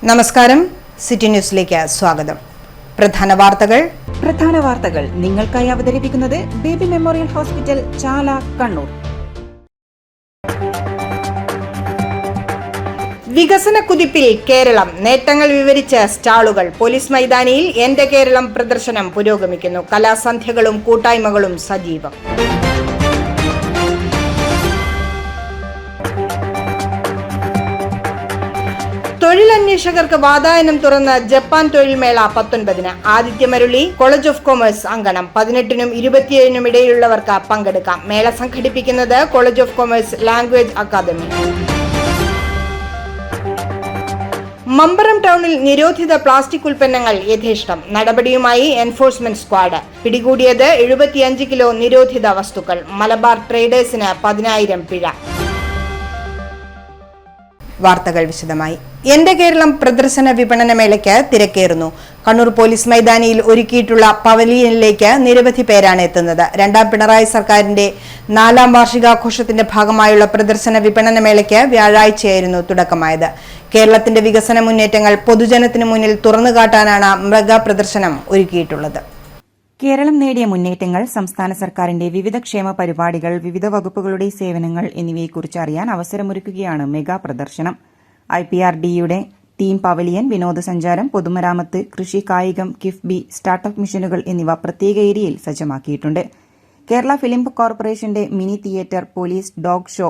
നമസ്കാരം, സിറ്റി ന്യൂസിലേക്ക് സ്വാഗതം. പ്രധാന വാർത്തകൾ നിങ്ങൾക്കായി അവതരിപ്പിക്കുന്നത് ബേബി മെമ്മോറിയൽ ഹോസ്പിറ്റൽ, ചാല, കണ്ണൂർ. വികസന കുതിപ്പിൽ കേരളം, നേട്ടങ്ങൾ വിവരിച്ച് സ്റ്റാളുകൾ. പോലീസ് മൈതാനിയിൽ എന്റെ കേരളം പ്രദർശനം പുരോഗമിക്കുന്നു. കലാസന്ധ്യകളും കൂട്ടായ്മകളും സജീവം. തൊഴിലന്വേഷകർക്ക് വാതായനം തുറന്ന് ജപ്പാൻ തൊഴിൽ മേള 19-ന്. ആദിത്യമരുളി കോളേജ് ഓഫ് കൊമേഴ്സ് അങ്കണം. 18-നും 27-നും ഇടയിലുള്ളവർക്ക് പങ്കെടുക്കാം. മേള സംഘടിപ്പിക്കുന്നത് college of commerce language academy. Mambaram ടൗണിൽ നിരോധിത പ്ലാസ്റ്റിക് ഉൽപ്പന്നങ്ങൾ യഥേഷ്ടം. നടപടിയുമായി എൻഫോഴ്സ്മെന്റ് സ്ക്വാഡ്. പിടികൂടിയത് 75 കിലോ നിരോധിത വസ്തുക്കൾ. മലബാർ ട്രേഡേഴ്സിന് 10,000 പിഴ. വാർത്തകൾ വിശദമായി. എന്റെ കേരളം പ്രദർശന വിപണന മേളയ്ക്ക് തിരക്കേറുന്നു. കണ്ണൂർ പോലീസ് മൈതാനിയിൽ ഒരുക്കിയിട്ടുള്ള പവലിയനിലേക്ക് നിരവധി പേരാണ് എത്തുന്നത്. രണ്ടാം പിണറായി സർക്കാരിന്റെ 4ാം വാർഷികാഘോഷത്തിന്റെ ഭാഗമായുള്ള പ്രദർശന വിപണന മേളയ്ക്ക് വ്യാഴാഴ്ചയായിരുന്നു തുടക്കമായത്. കേരളത്തിന്റെ വികസന മുന്നേറ്റങ്ങൾ പൊതുജനത്തിനു മുന്നിൽ തുറന്നുകാട്ടാനാണ് മെഗാ പ്രദർശനം ഒരുക്കിയിട്ടുള്ളത്. കേരളം നേടിയ മുന്നേറ്റങ്ങൾ, സംസ്ഥാന സർക്കാരിന്റെ വിവിധ ക്ഷേമ പരിപാടികൾ, വിവിധ വകുപ്പുകളുടെ സേവനങ്ങൾ എന്നിവയെക്കുറിച്ച് അറിയാൻ അവസരമൊരുക്കുകയാണ് മെഗാ പ്രദർശനം. IPRDയുടെ തീം പവലിയൻ, വിനോദസഞ്ചാരം, പൊതുമരാമത്ത്, കൃഷി, കായികം, കിഫ്ബി, സ്റ്റാർട്ടപ്പ് മിഷനുകൾ എന്നിവ പ്രത്യേക ഏരിയയിൽ സജ്ജമാക്കിയിട്ടുണ്ട്. കേരള ഫിലിം കോർപ്പറേഷന്റെ mini theatre, police dog show,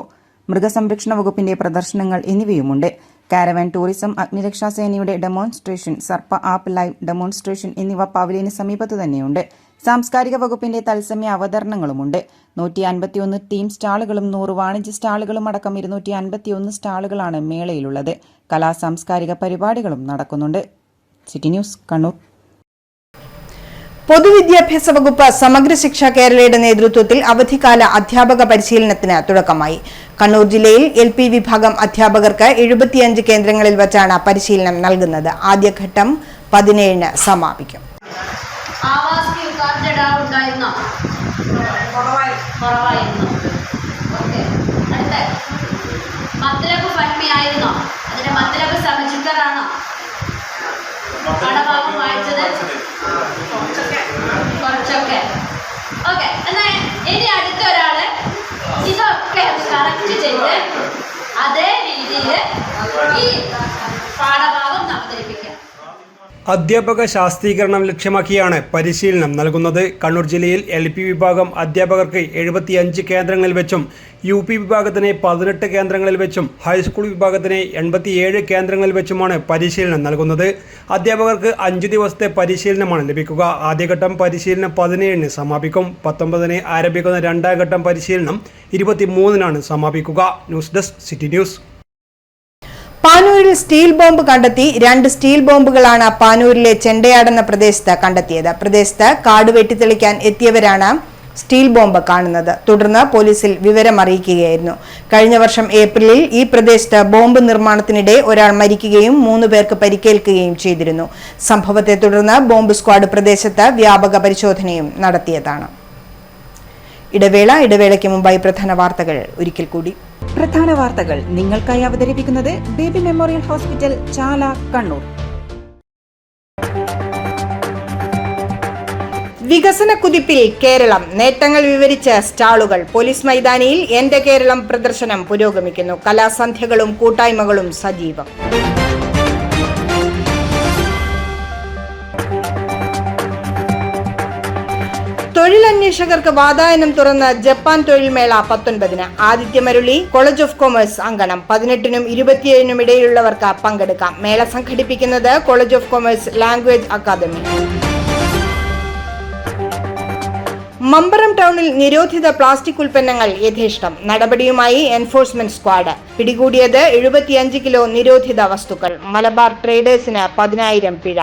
മൃഗസംരക്ഷണ വകുപ്പിന്റെ പ്രദർശനങ്ങൾ എന്നിവയുമുണ്ട്. കാരവാൻ ടൂറിസം, അഗ്നിരക്ഷാസേനയുടെ demonstration, Sarpa app live demonstration എന്നിവ പവലിയന് സമീപത്ത് തന്നെയുണ്ട്. സാംസ്കാരിക വകുപ്പിന്റെ തത്സമയ അവതരണങ്ങളുമുണ്ട്. 151 തീം സ്റ്റാളുകളും 100 വാണിജ്യ സ്റ്റാളുകളും അടക്കം 251 സ്റ്റാളുകളാണ് മേളയിലുള്ളത്. സാംസ്കാരിക പരിപാടികളും നടക്കുന്നുണ്ട്. City news, Kannur. പൊതുവിദ്യാഭ്യാസ വകുപ്പ് സമഗ്ര ശിക്ഷ കേരളയുടെ നേതൃത്വത്തിൽ അവധിക്കാല അധ്യാപക പരിശീലനത്തിന് തുടക്കമായി. കണ്ണൂർ ജില്ലയിൽ LP വിഭാഗം അധ്യാപകർക്ക് 75 കേന്ദ്രങ്ങളിൽ വച്ചാണ് പരിശീലനം നൽകുന്നത്. ആദ്യഘട്ടം 17-ന് സമാപിക്കും. ഇനി അടുത്ത ഒരാള് ഇതൊക്കെ കറക്റ്റ് ചെയ്ത് അതേ രീതിയിൽ ഈ പാഠഭാഗം അവതരിപ്പിക്കാം. അധ്യാപക ശാസ്ത്രീകരണം ലക്ഷ്യമാക്കിയാണ് പരിശീലനം നൽകുന്നത്. കണ്ണൂർ ജില്ലയിൽ LP വിഭാഗം അധ്യാപകർക്ക് 75 കേന്ദ്രങ്ങളിൽ വെച്ചും UP വിഭാഗത്തിന് 18 കേന്ദ്രങ്ങളിൽ വെച്ചും ഹൈസ്കൂൾ വിഭാഗത്തിന് 87 കേന്ദ്രങ്ങളിൽ വെച്ചുമാണ് പരിശീലനം നൽകുന്നത്. അധ്യാപകർക്ക് 5 ദിവസത്തെ പരിശീലനമാണ് ലഭിക്കുക. ആദ്യഘട്ടം പരിശീലനം 17-ന് സമാപിക്കും. 19-ന് ആരംഭിക്കുന്ന രണ്ടാം ഘട്ടം പരിശീലനം 23-നാണ് സമാപിക്കുക. News desk, city news. പാനൂരിൽ സ്റ്റീൽ ബോംബ് കണ്ടെത്തി. 2 സ്റ്റീൽ ബോംബുകളാണ് പാനൂരിലെ ചെണ്ടയാടെന്ന പ്രദേശത്ത് കണ്ടെത്തിയത്. പ്രദേശത്ത് കാട് വെട്ടിത്തെളിക്കാൻ എത്തിയവരാണ് സ്റ്റീൽ ബോംബ് കാണുന്നത്. തുടർന്ന് പോലീസിൽ വിവരമറിയിക്കുകയായിരുന്നു. കഴിഞ്ഞ വർഷം ഏപ്രിലിൽ ഈ പ്രദേശത്ത് ബോംബ് നിർമ്മാണത്തിനിടെ ഒരാൾ മരിക്കുകയും 3 പേർക്ക് പരിക്കേൽക്കുകയും ചെയ്തിരുന്നു. സംഭവത്തെ തുടർന്ന് ബോംബ് സ്ക്വാഡ് പ്രദേശത്ത് വ്യാപക പരിശോധനയും നടത്തിയതാണ്. ഇടവേളയ്ക്ക് മുമ്പായി പ്രധാന വാർത്തകൾ ഒരിക്കൽ കൂടി. പ്രധാന വാർത്തകൾ നിങ്ങൾക്കായി അവതരിപ്പിക്കുന്നത് ബേബി മെമ്മോറിയൽ ഹോസ്പിറ്റൽ, ചാല, കണ്ണൂർ. വികസന കുതിപ്പിൽ കേരളം, നേട്ടങ്ങൾ വിവരിച്ച് സ്റ്റാളുകൾ. പോലീസ് മൈതാനിയിൽ എന്റെ കേരളം പ്രദർശനം പുരോഗമിക്കുന്നു. കലാസന്ധ്യകളും കൂട്ടായ്മകളും സജീവം. തൊഴിലന്വേഷകർക്ക് വാതായനം തുറന്ന് ജപ്പാൻ തൊഴിൽ മേള 19-ന്. ആദിത്യമരുളി കോളേജ് ഓഫ് കൊമേഴ്സ് അങ്കണം. 18-നും 27-നും ഇടയിലുള്ളവർക്ക് പങ്കെടുക്കാം. മേള സംഘടിപ്പിക്കുന്നത് college of commerce language academy. Mambaram ടൗണിൽ നിരോധിത പ്ലാസ്റ്റിക് ഉൽപ്പന്നങ്ങൾ യഥേഷ്ടം. നടപടിയുമായി എൻഫോഴ്സ്മെന്റ് സ്ക്വാഡ്. പിടികൂടിയത് 75 കിലോ നിരോധിത വസ്തുക്കൾ. മലബാർ ട്രേഡേഴ്സിന് 10,000 പിഴ.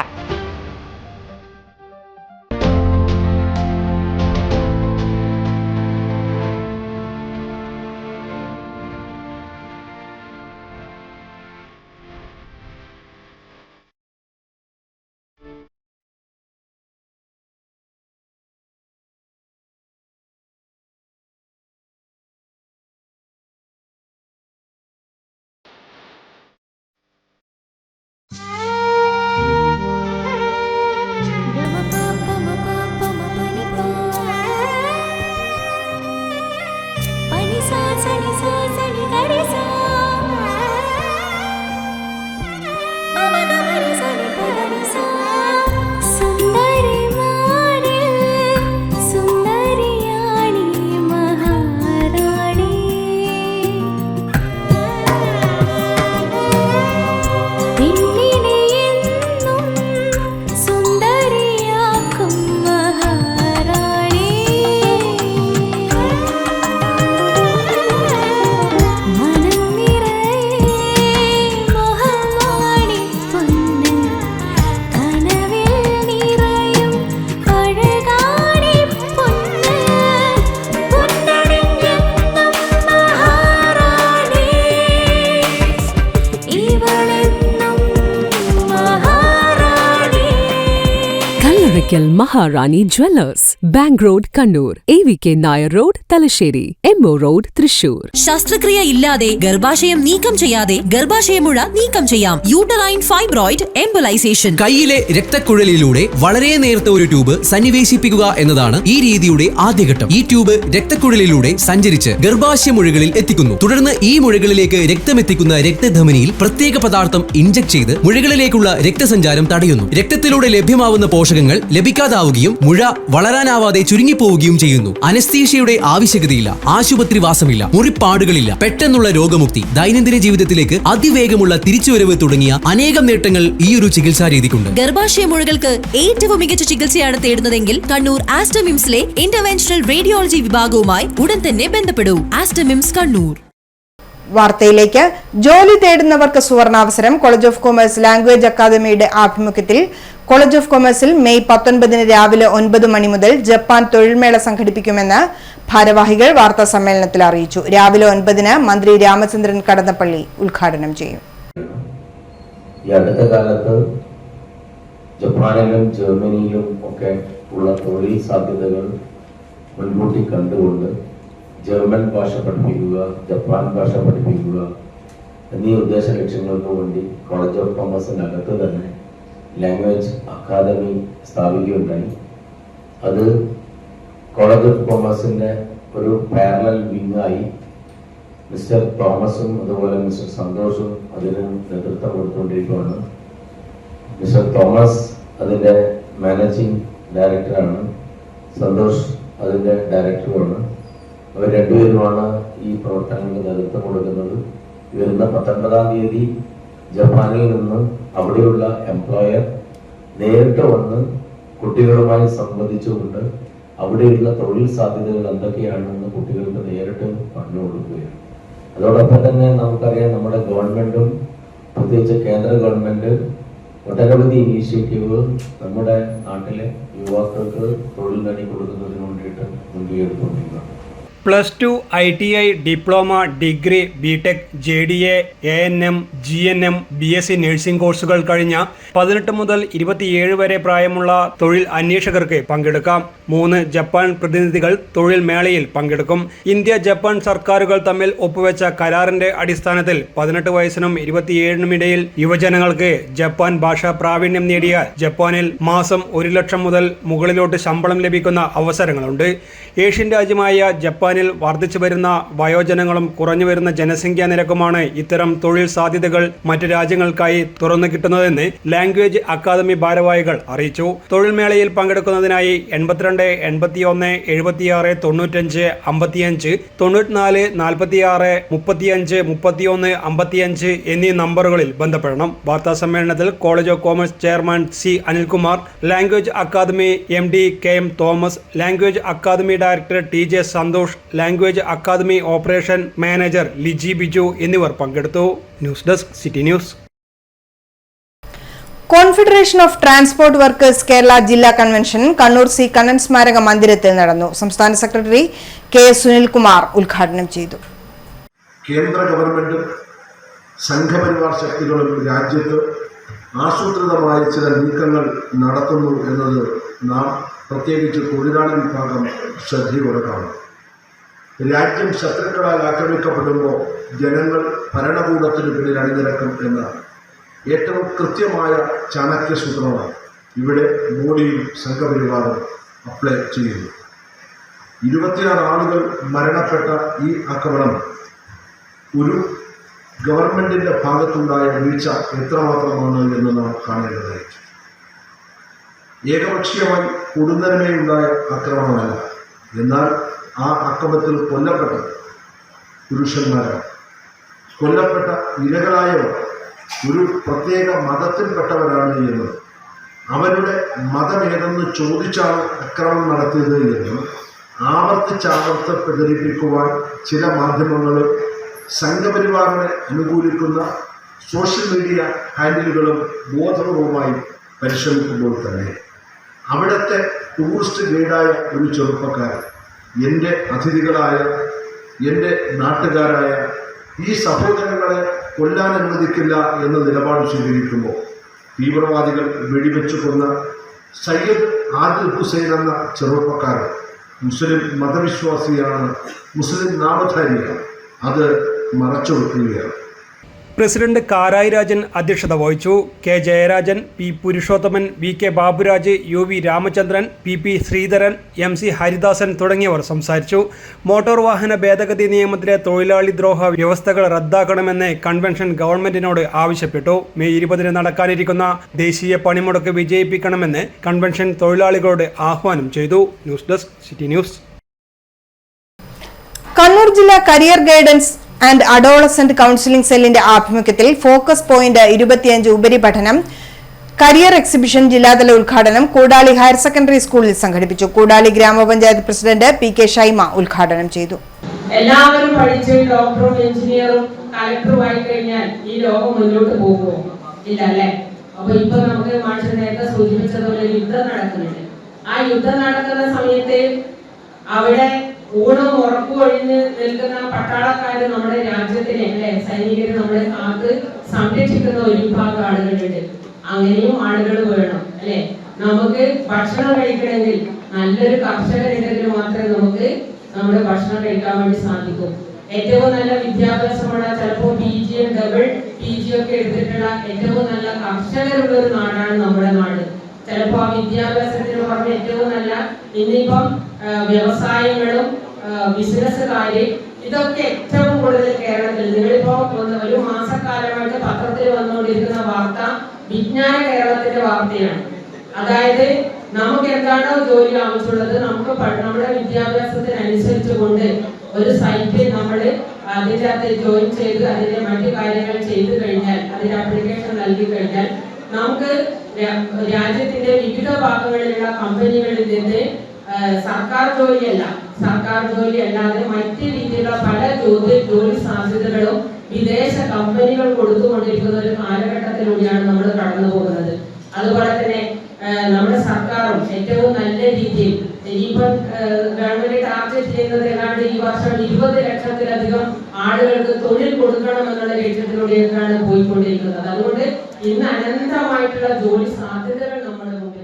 Karaikal Maharani Jewellers, Bank Road, Kannur, AVK Nair Road, Talasheri, MO Road, Thrissur. ശസ്ത്രക്രിയ ഇല്ലാതെ ഗർഭാശയം നീക്കം ചെയ്യാതെ ഗർഭാശയമുഴ നീക്കം ചെയ്യാം. Uterine fibroid embolisation. കൈയിലെ രക്തക്കുഴലിലൂടെ വളരെ നേർത്ത ഒരു ട്യൂബ് സന്നിവേശിപ്പിക്കുക എന്നതാണ് ഈ രീതിയുടെ ആദ്യഘട്ടം. ഈ ട്യൂബ് രക്തക്കുഴലിലൂടെ സഞ്ചരിച്ച് ഗർഭാശയ മുഴകളിൽ എത്തിക്കുന്നു. തുടർന്ന് ഈ മുഴകളിലേക്ക് രക്തമെത്തിക്കുന്ന രക്തധമനിയിൽ പ്രത്യേക പദാർത്ഥം ഇഞ്ചക്ട് ചെയ്ത് മുഴകളിലേക്കുള്ള രക്തസഞ്ചാരം തടയുന്നു. രക്തത്തിലൂടെ ലഭ്യമാവുന്ന പോഷകങ്ങൾ ലഭിക്കാതാവുകയും മുഴ വളരാനാവാതെ ചുരുങ്ങിപ്പോവുകയും ചെയ്യുന്നു. അനസ്തീഷ്യയുടെ ആവശ്യകതയില്ല, ആശുപത്രി വാസമില്ല, മുറിപ്പാടുകളില്ല, പെട്ടെന്നുള്ള രോഗമുക്തി, ദൈനംദിന ജീവിതത്തിലേക്ക് അതിവേഗമുള്ള തിരിച്ചുവരവ് തുടങ്ങിയ അനേകം നേട്ടങ്ങൾ ഈ ഒരു ചികിത്സാ രീതിക്കുണ്ട്. ഗർഭാശയ മുഴകൾക്ക് ഏറ്റവും മികച്ച ചികിത്സയാണ് തേടുന്നതെങ്കിൽ കണ്ണൂർ ആസ്റ്റമിംസിലെ ഇന്റർവെൻഷണൽ റേഡിയോളജി വിഭാഗവുമായി ഉടൻ തന്നെ ബന്ധപ്പെടൂ. ആസ്റ്റമിംസ് കണ്ണൂർ. വാർത്തയിലേക്ക്. ജോലി തേടുന്നവർക്ക് സുവർണാവസരം. കോളേജ് ഓഫ് കൊമേഴ്സ് ലാംഗ്വേജ് അക്കാദമിയുടെ ആഭിമുഖ്യത്തിൽ കോളേജ് ഓഫ് കൊമേഴ്സിൽ മെയ് 19 രാവിലെ 9 മണി മുതൽ ജപ്പാൻ തൊഴിൽമേള സംഘടിപ്പിക്കുമെന്ന് ഭാരവാഹികൾ വാർത്താ സമ്മേളനത്തിൽ അറിയിച്ചു. രാവിലെ 9 മന്ത്രി രാമചന്ദ്രൻ കടന്നപ്പള്ളി ഉദ്ഘാടനം ചെയ്യും. ഈ അടുത്ത കാലത്ത് ജപ്പാനിലും ജർമ്മനിയിലും ഒക്കെ ഉള്ള തൊഴിൽ സാധ്യതകൾ മുൻകൂട്ടി കണ്ടുകൊണ്ട് ജർമ്മൻ ഭാഷ പഠിപ്പിക്കുക, ജപ്പാൻ ഭാഷ പഠിപ്പിക്കുക എന്നീ ഉദ്ദേശ ലക്ഷ്യങ്ങൾക്ക് വേണ്ടി കോളേജ് ഓഫ് കൊമേഴ്സിനകത്ത് തന്നെ ലാംഗ്വേജ് അക്കാദമി സ്ഥാപിക്കുകയുണ്ടായി. അത് കോളേജ് ഓഫ് കൊമേഴ്സിൻ്റെ ഒരു പാരലൽ വിങ്ങായി മിസ്റ്റർ തോമസും അതുപോലെ മിസ്റ്റർ സന്തോഷും അതിന് നേതൃത്വം കൊടുത്തുകൊണ്ടിരിക്കുകയാണ്. മിസ്റ്റർ തോമസ് അതിൻ്റെ മാനേജിംഗ് ഡയറക്ടറാണ്, സന്തോഷ് അതിൻ്റെ ഡയറക്ടറുമാണ്. അവർ രണ്ടുപേരുമാണ് ഈ പ്രവർത്തനങ്ങൾക്ക് നേതൃത്വം കൊടുക്കുന്നത്. വരുന്ന 19-ാം തീയതി ജപ്പാനിൽ നിന്ന് അവിടെയുള്ള എംപ്ലോയർ നേരിട്ട് വന്ന് കുട്ടികളുമായി സംവദിച്ചുകൊണ്ട് അവിടെയുള്ള തൊഴിൽ സാധ്യതകൾ എന്തൊക്കെയാണെന്ന് കുട്ടികൾക്ക് നേരിട്ട് പറഞ്ഞു കൊടുക്കുകയാണ്. അതോടൊപ്പം തന്നെ നമുക്കറിയാം, നമ്മുടെ ഗവൺമെന്റും പ്രത്യേകിച്ച് കേന്ദ്ര ഗവൺമെന്റ് ഒട്ടനവധി ഇനീഷ്യേറ്റീവ് നമ്മുടെ നാട്ടിലെ യുവാക്കൾക്ക് തൊഴിൽ നേടി കൊടുക്കുന്നതിന് വേണ്ടിയിട്ട് മുൻകൈ എടുത്തുകൊണ്ടിരിക്കുകയാണ്. +2, ITI, diploma, degree, BTech, JDA, ANM, GNM, BSc nursing കോഴ്സുകൾ കഴിഞ്ഞ 18 മുതൽ 27 വരെ പ്രായമുള്ള തൊഴിൽ അന്വേഷകർക്ക് പങ്കെടുക്കാം. 3 ജപ്പാൻ പ്രതിനിധികൾ തൊഴിൽ മേളയിൽ പങ്കെടുക്കും. ഇന്ത്യ ജപ്പാൻ സർക്കാരുകൾ തമ്മിൽ ഒപ്പുവെച്ച കരാറിന്റെ അടിസ്ഥാനത്തിൽ 18 വയസ്സിനും 27 ഇടയിൽ യുവജനങ്ങൾക്ക് ജപ്പാൻ ഭാഷാ പ്രാവീണ്യം നേടിയാൽ ജപ്പാനിൽ മാസം 1 ലക്ഷം മുതൽ മുകളിലോട്ട് ശമ്പളം ലഭിക്കുന്ന അവസരങ്ങളുണ്ട്. ഏഷ്യൻ രാജ്യമായ ജപ്പാൻ വർദ്ധിച്ചു വരുന്ന വയോജനങ്ങളും കുറഞ്ഞു വരുന്ന ജനസംഖ്യാ നിരക്കുമാണ് ഇത്തരം തൊഴിൽ സാധ്യതകൾ മറ്റു രാജ്യങ്ങൾക്കായി തുറന്നു കിട്ടുന്നതെന്ന് ലാംഗ്വേജ് അക്കാദമി ഭാരവാഹികൾ അറിയിച്ചു. തൊഴിൽ മേളയിൽ പങ്കെടുക്കുന്നതിനായി 82 81 76 95 55 94 46 35 31 55 എന്നീ നമ്പറുകളിൽ ബന്ധപ്പെടണം. വാർത്താ സമ്മേളനത്തിൽ college of commerce chairman C. Anilkumar, language academy MD KM Thomas, language academy director TJ Santhosh, language academy operation manager Liji Biju എന്നിവർ പങ്കെടുത്തു. News desk city news. Confederation of transport workers Kerala ജില്ലാ കൺവെൻഷൻ കണ്ണൂർ സി കണ്ണൻ സ്മാരക മന്ദിരത്തിൽ നടന്നു. സംസ്ഥാന സെക്രട്ടറി KS സുനിൽകുമാർ ഉദ്ഘാടനം ചെയ്തു. കേന്ദ്ര ഗവൺമെന്റും സംഘപരിവാർ ശക്തികളും രാജ്യത്ത് ആസൂത്രിതമായ ചില നീക്കങ്ങൾ നടത്തുന്നു എന്നത് നാം പ്രത്യേകിച്ച് തൊഴിലാളി വിഭാഗം ശ്രദ്ധയോടെ കാണും. രാജ്യം ശത്രുക്കളാൽ ആക്രമിക്കപ്പെടുമ്പോൾ ജനങ്ങൾ ഭരണകൂടത്തിന് പിന്നിൽ അണിനിരക്കും എന്ന ഏറ്റവും കൃത്യമായ ചാണക്യ സൂത്രമാണ് ഇവിടെ മോഡിയും സംഘപരിവാറും അപ്ലൈ ചെയ്യുന്നു. 26 ആളുകൾ മരണപ്പെട്ട ഈ ആക്രമണം ഒരു ഗവൺമെന്റിന്റെ ഭാഗത്തുണ്ടായ വീഴ്ച എത്രമാത്രമാണ് എന്ന് നാം കാണേണ്ടതായി. ഏകപക്ഷീയമായി കൊടുന്നരമേയുണ്ടായ ആക്രമണമല്ല, എന്നാൽ ആ അക്രമത്തിൽ കൊല്ലപ്പെട്ട പുരുഷന്മാരാണ്. കൊല്ലപ്പെട്ട ഇരകളായവർ ഒരു പ്രത്യേക മതത്തിൽപ്പെട്ടവരാണ് എന്നും അവരുടെ മതമേതെന്ന് ചോദിച്ചാണ് അക്രമം നടത്തിയത് എന്നും ആവർത്തിച്ചാവർത്തി പ്രചരിപ്പിക്കുവാൻ ചില മാധ്യമങ്ങൾ സംഘപരിവാറിനെ അനുകൂലിക്കുന്ന സോഷ്യൽ മീഡിയ ഹാൻഡിലുകളും ബോധപൂർവമായി പരിശ്രമിക്കുമ്പോൾ തന്നെ അവിടുത്തെ ടൂറിസ്റ്റ് ഗൈഡായ ഒരു ചെറുപ്പക്കാരൻ എൻ്റെ അതിഥികളായ എൻ്റെ നാട്ടുകാരായ ഈ സഹോദരങ്ങളെ കൊല്ലാൻ അനുവദിക്കില്ല എന്ന നിലപാട് സ്വീകരിക്കുമ്പോൾ തീവ്രവാദികൾ വെടിവെച്ചു കൊന്ന സയ്യദ് ആദിൽ ഹുസൈൻ എന്ന ചെറുപ്പക്കാരൻ മുസ്ലിം മതവിശ്വാസിയാണ്, മുസ്ലിം നാമധാരിയാണ്. അത് മറച്ചുവെക്കുകയാണ്. പ്രസിഡന്റ് കാരായി രാജൻ അധ്യക്ഷത വഹിച്ചു. K Jayarajan, P Purushothaman, V K Baburaj, U V Ramachandran, P Sreedharan, MC Haridasan തുടങ്ങിയവർ സംസാരിച്ചു. മോട്ടോർ വാഹന ഭേദഗതി നിയമത്തിലെ തൊഴിലാളി ദ്രോഹ വ്യവസ്ഥകൾ റദ്ദാക്കണമെന്ന് കൺവെൻഷൻ ഗവൺമെന്റിനോട് ആവശ്യപ്പെട്ടു. മെയ് 20 നടക്കാനിരിക്കുന്ന ദേശീയ പണിമുടക്ക് വിജയിപ്പിക്കണമെന്ന് കൺവെൻഷൻ തൊഴിലാളികളോട് ആഹ്വാനം ചെയ്തു. News desk city news. Kannur ജില്ലാ career guidance and adolescent counselling സെല്ലിന്റെ ആഭിമുഖ്യത്തിൽ ഫോക്കസ് പോയിന്റ് 25 ഉപരിപഠനം കരിയർ എക്സിബിഷൻ ജില്ലാതല ഉദ്ഘാടനം കൂടാളി ഹയർ സെക്കൻഡറി സ്കൂളിൽ സംഘടിപ്പിച്ചു. കൂടാളി ഗ്രാമപഞ്ചായത്ത് പ്രസിഡന്റ് PK ഷൈമ ഉദ്ഘാടനം ചെയ്തു. എല്ലാവരും പഠിച്ച് ഡോക്ടറും എഞ്ചിനീയറും കളക്ടറുമായി കഴിഞ്ഞാൽ ഈ ലോകം മുന്നോട്ട് പോകുമോ? ഇല്ല അല്ലേ? അപ്പൊ ഇപ്പൊ നമുക്ക് മാഷ് നേരത്തെ സൂചിപ്പിച്ചതുപോലെ യുദ്ധം നടക്കുന്നുണ്ട്. ആ യുദ്ധം നടക്കുന്ന സമയത്ത് അവിടെ ഊണും ഉറപ്പും ഒഴിഞ്ഞ് നിൽക്കുന്ന പട്ടാളക്കാര് നമ്മുടെ രാജ്യത്തിനെ അല്ലെ സൈനികര് നമ്മളെ കാത്ത് സംരക്ഷിക്കുന്ന ഒരു വിഭാഗം ആളുകളുണ്ട്. അങ്ങനെയും ആളുകൾ വേണം അല്ലെ. നമുക്ക് ഭക്ഷണം കഴിക്കണമെങ്കിൽ നല്ലൊരു കർഷകരുണ്ടെങ്കിൽ മാത്രമേ നമുക്ക് നമ്മുടെ ഭക്ഷണം കഴിക്കാൻ വേണ്ടി സാധിക്കൂ. ഏറ്റവും നല്ല വിദ്യാഭ്യാസമുള്ള ചിലപ്പോൾ PG ഡബിൾ PG ഒക്കെ എടുത്തിട്ടുള്ള ഏറ്റവും നല്ല കർഷകരുള്ള ഒരു നാടാണ് നമ്മുടെ നാട്. ചിലപ്പോൾ ആ വിദ്യാഭ്യാസത്തിന് പുറമെ ഏറ്റവും നല്ല ഇന്നിപ്പം വ്യവസായങ്ങളും ബിസിനസ്സുകാര് ഇതൊക്കെ ഏറ്റവും കൂടുതൽ കേരളത്തിൽ. നിങ്ങളിപ്പോ ഒരു മാസക്കാലമായിട്ട് പത്രത്തിൽ വന്നുകൊണ്ടിരിക്കുന്ന വാർത്ത വിജ്ഞാന കേരളത്തിന്റെ വാർത്തയാണ്. അതായത് നമുക്ക് എന്താണോ ജോലി ആവശ്യമുള്ളത് നമുക്ക് നമ്മുടെ വിദ്യാഭ്യാസത്തിനനുസരിച്ച് കൊണ്ട് ഒരു സൈറ്റിൽ നമ്മൾ അതിൻ്റെ അകത്ത് ജോയിൻ ചെയ്ത് അതിന്റെ മറ്റു കാര്യങ്ങൾ ചെയ്തു കഴിഞ്ഞാൽ അതിന്റെ ആപ്ലിക്കേഷൻ നൽകി കഴിഞ്ഞാൽ നമുക്ക് രാജ്യത്തിന്റെ വിവിധ ഭാഗങ്ങളിലുള്ള കമ്പനികളിൽ നിന്ന് സർക്കാർ ജോലി അല്ലാതെ മറ്റു രീതിയിലുള്ള പല ജോലി സാധ്യതകളും വിദേശ കമ്പനികൾ കൊടുത്തുകൊണ്ടിരിക്കുന്ന ഒരു കാലഘട്ടത്തിലൂടെയാണ് നമ്മൾ കടന്നു പോകുന്നത്. അതുപോലെ തന്നെ നമ്മുടെ സർക്കാരും ഏറ്റവും നല്ല രീതിയിൽ ഇനിയിപ്പം ഗവൺമെന്റ് ടാർഗറ്റ് ചെയ്യുന്നത് ഏതാണ്ട് ഈ വർഷം 20 ലക്ഷത്തിലധികം ആളുകൾക്ക് തൊഴിൽ കൊടുക്കണം എന്നുള്ള ലക്ഷ്യത്തിലൂടെയൊക്കെയാണ് പോയിക്കൊണ്ടിരിക്കുന്നത്. അതുകൊണ്ട് ഇന്ന് അനന്തമായിട്ടുള്ള ജോലി സാധ്യതകൾ നമ്മുടെ മുമ്പിലുണ്ട്.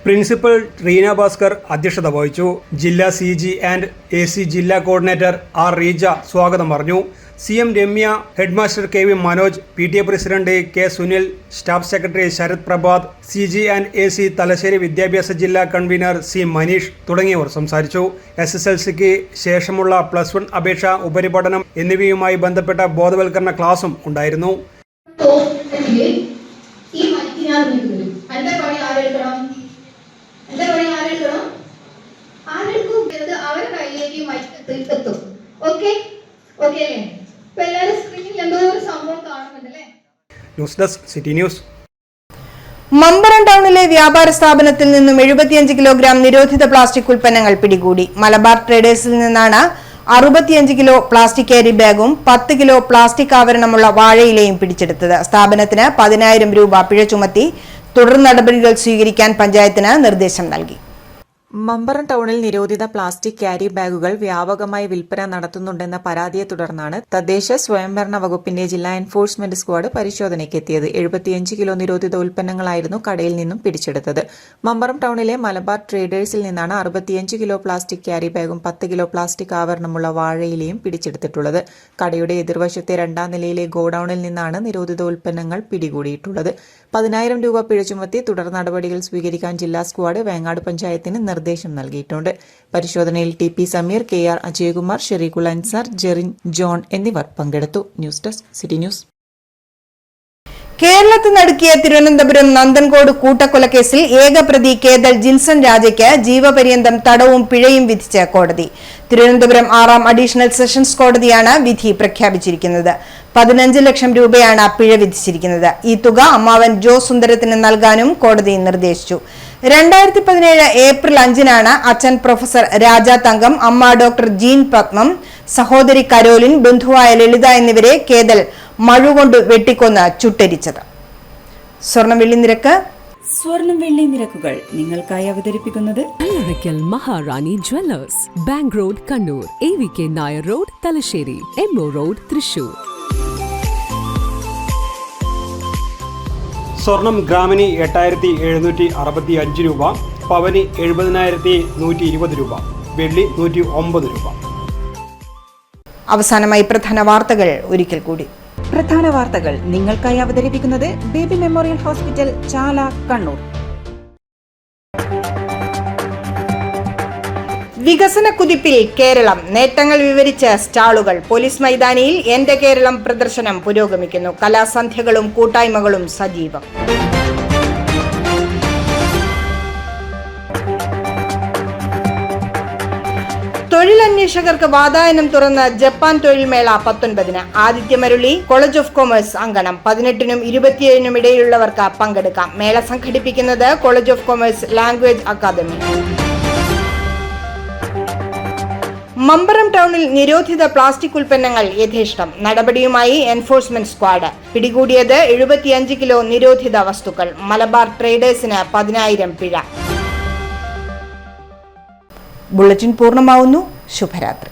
പ്രിൻസിപ്പൽ റീന ഭാസ്കർ അധ്യക്ഷത വഹിച്ചു. ജില്ലാ CG ആൻഡ് AC ജില്ലാ കോർഡിനേറ്റർ R റീജ സ്വാഗതം പറഞ്ഞു. CM Ramya, headmaster KV Manoj, PTA president K Sunil, staff secretary Sharath Prabhath, CG and AC Thalassery വിദ്യാഭ്യാസ ജില്ലാ കൺവീനർ C മനീഷ് തുടങ്ങിയവർ സംസാരിച്ചു. SSLCക്ക് ശേഷമുള്ള +1 അപേക്ഷ, ഉപരിപഠനം എന്നിവയുമായി ബന്ധപ്പെട്ട ബോധവൽക്കരണ ക്ലാസും ഉണ്ടായിരുന്നു. അവരുടെ കയ്യിലേക്ക് എത്തും. ഓക്കെ അല്ലേ? എല്ലാവരും സ്ക്രീനിൽ എന്തോ ഒരു സംഭവം കാണുന്നുണ്ടല്ലേ? News desk city news. Mambaram ടൗണിലെ വ്യാപാര സ്ഥാപനത്തിൽ നിന്നും 75 കിലോഗ്രാം നിരോധിത പ്ലാസ്റ്റിക് ഉൽപ്പന്നങ്ങൾ പിടികൂടി. മലബാർ ട്രേഡേഴ്സിൽ നിന്നാണ് 65 കിലോ പ്ലാസ്റ്റിക് ക്യാരി ബാഗും 10 കിലോ പ്ലാസ്റ്റിക് ആവരണമുള്ള വാഴയിലയും പിടിച്ചെടുത്തത്. സ്ഥാപനത്തിന് 10,000 രൂപ പിഴ ചുമത്തി തുടർ നടപടികൾ സ്വീകരിക്കാൻ പഞ്ചായത്തിന് നിർദ്ദേശം നൽകി. മമ്പറം ടൗണിൽ നിരോധിത പ്ലാസ്റ്റിക് ക്യാരി ബാഗുകൾ വ്യാപകമായി വിൽപ്പന നടത്തുന്നുണ്ടെന്ന പരാതിയെ തുടർന്നാണ് തദ്ദേശ സ്വയംഭരണ വകുപ്പിന്റെ ജില്ലാ എൻഫോഴ്സ്മെന്റ് സ്ക്വാഡ് പരിശോധനയ്ക്കെത്തിയത്. 75 കിലോ നിരോധിത ഉൽപ്പന്നങ്ങളായിരുന്നു കടയിൽ നിന്നും പിടിച്ചെടുത്തത്. മമ്പറം ടൗണിലെ മലബാർ ട്രേഡേഴ്സിൽ നിന്നാണ് 65 കിലോ പ്ലാസ്റ്റിക് ക്യാരി ബാഗും 10 കിലോ പ്ലാസ്റ്റിക് ആവരണമുള്ള വാഴയിലയും പിടിച്ചെടുത്തിട്ടുള്ളത്. കടയുടെ എതിർവശത്തെ 2ാം നിലയിലെ ഗോഡൌണിൽ നിന്നാണ് നിരോധിത ഉൽപ്പന്നങ്ങൾ പിടികൂടിയിട്ടുള്ളത്. 10,000 രൂപ പിഴ ചുമത്തി തുടർ നടപടികൾ സ്വീകരിക്കാൻ ജില്ലാ സ്ക്വാഡ് വേങ്ങാട് പഞ്ചായത്തിന് നിർദ്ദേശം നൽകിയിട്ടുണ്ട്. പരിശോധനയിൽ TP Sameer, KR Ajayakumar, Shereekhul Ansar, Jerin John എന്നിവർ പങ്കെടുത്തു. News desk city news. കേരളത്തിൽ നടുക്കിയ തിരുവനന്തപുരം നന്ദൻകോട് കൂട്ടക്കൊലക്കേസിൽ ഏകപ്രതി കേതൽ ജിൻസൺ രാജയ്ക്ക് ജീവപര്യന്തം തടവും പിഴയും വിധിച്ച് കോടതി. തിരുവനന്തപുരം 6ാം അഡീഷണൽ സെഷൻസ് കോടതിയാണ് വിധി പ്രഖ്യാപിച്ചിരിക്കുന്നത്. 15 ലക്ഷം രൂപയാണ് പിഴ വിധിച്ചിരിക്കുന്നത്. ഈ തുക അമ്മാവൻ ജോ സുന്ദരത്തിന് നൽകാനും കോടതി നിർദ്ദേശിച്ചു. 2017 ഏപ്രിൽ 5-നാണ് അച്ഛൻ പ്രൊഫസർ രാജ തങ്കം, അമ്മ ഡോക്ടർ ജീൻ പത്മം, സഹോദരി കരോലിൻ, ബന്ധുവായ ലളിത എന്നിവരെ കേതൽ മഴുകൊണ്ട് വെട്ടിക്കൊന്ന് ചുട്ടരിച്ചത്. സ്വർണം വെള്ളി നിരക്കുകൾ നിങ്ങൾക്കായി അവതരിപ്പിക്കുന്നത് Allarakkal Maharani jewellers, bank road Kannur, AVK Nair road Thalassery, MO road Thrissur. സ്വർണം ഗ്രാമിന് 8765 രൂപ, പവന് 70,120 രൂപ, വെള്ളി 109 രൂപ. അവസാനമായി പ്രധാന വാർത്തകൾ ഒരിക്കൽ കൂടി. പ്രധാന വാർത്തകൾ നിങ്ങൾക്കായി അവതരിപ്പിക്കുന്നത് ബേബി മെമ്മോറിയൽ ഹോസ്പിറ്റൽ, ചാല, കണ്ണൂർ. വികസന കുതിപ്പിൽ കേരളം, നേട്ടങ്ങൾ വിവരിച്ച് സ്റ്റാളുകൾ. പോലീസ് മൈതാനിയിൽ എന്റെ കേരളം പ്രദർശനം പുരോഗമിക്കുന്നു. കലാസന്ധ്യകളും കൂട്ടായ്മകളും സജീവം. തൊഴിലന്വേഷകർക്ക് വാതായനം തുറന്ന് ജപ്പാൻ തൊഴിൽ മേള 19-ന്. ആദിത്യമരുളി കോളേജ് ഓഫ് കൊമേഴ്സ് അങ്കണം. 18-നും 27-നും ഇടയിലുള്ളവർക്ക് പങ്കെടുക്കാം. മേള സംഘടിപ്പിക്കുന്നത് college of commerce language academy. Mambaram ടൗണിൽ നിരോധിത പ്ലാസ്റ്റിക് ഉൽപ്പന്നങ്ങൾ യഥേഷ്ടം. നടപടിയുമായി എൻഫോഴ്സ്മെന്റ് സ്ക്വാഡ്. പിടികൂടിയത് 75 കിലോ നിരോധിത വസ്തുക്കൾ. മലബാർ ട്രേഡേഴ്സിന് 10,000 പിഴ. ബുള്ളറ്റിൻ പൂർണ്ണമാവുന്നു. ശുഭരാത്രി.